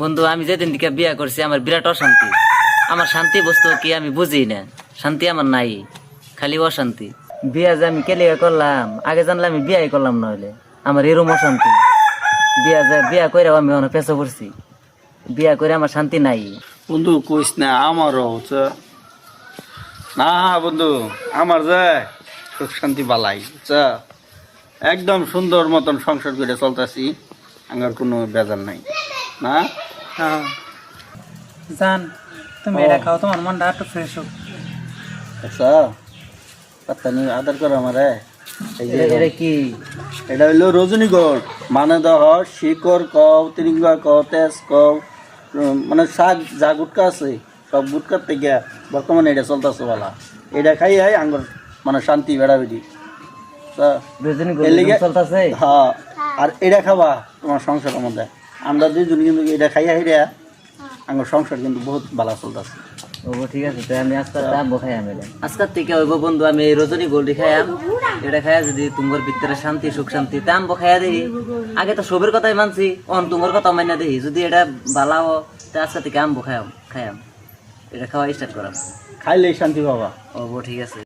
বন্ধু আমি যেদিন থেকে বিয়া করছি আমার বিরাট অশান্তি। আমার শান্তি বস্তু কি আমি বুঝি না, শান্তি আমার নাই, খালি অশান্তি। বিয়া যে আমি কেলে করলাম, আগে জানলে আমি বিয়াই করলাম, নইলে আমার এরম অশান্তি। বিয়া করে আমি অনেক পেছো করছি, বিয়া করে আমার শান্তি নাই। বন্ধু কইস না, আমারও না বন্ধু, আমার যে সুখ শান্তি বালাই একদম সুন্দর মতন সংসার করে চলতেছি, আমার কোনো বেজার নাই না। হ্যাঁ জান, তুমি এটা খাও, তোমার মনটা একটু ফ্রেশ হোক। আচ্ছা পাত্তা নিয়ে আদর করো আমারে। এই যে এটা কি? এটা হইলো রজনীগড়, মানে দহ শিকড় কও, তিরিঙ্গা কও, তেজ কও, মানে শাক যা গুটকা আছে সব গুটকার থেকে বর্তমানে এটা চলতেছে বলা। এটা খাই হয় আঙ্গুর মানে শান্তি বেড়াবেড়ি। চলতেছে। হ্যাঁ, আর এটা খাবা তোমার সংসারের মধ্যে। আমরা দুইজন কিন্তু এটা খাইয়া হেরা আঙ্গুর সংসার কিন্তু বহুত ভালো চলতেছে। ও ঠিক আছে, তো আমি আজকাল আমবো খাই আমি আজকাল থেকে হইব বন্ধু, আমি এই রজনী গোল্ডি খাইয়াম। এটা খাইয়া যদি তোমার ভিতরে শান্তি সুখ শান্তি তা আমবো খাইয়া দেখি। আগে তো সবের কথাই মানছি, অন তোমার কথা মাইনা দেখি, যদি এটা বালাও তা আজকাল থেকে আমবো খাইয়াম। এটা খাওয়া স্টার্ট করাম, খাইলেই শান্তি পাবা। ও ঠিক আছে।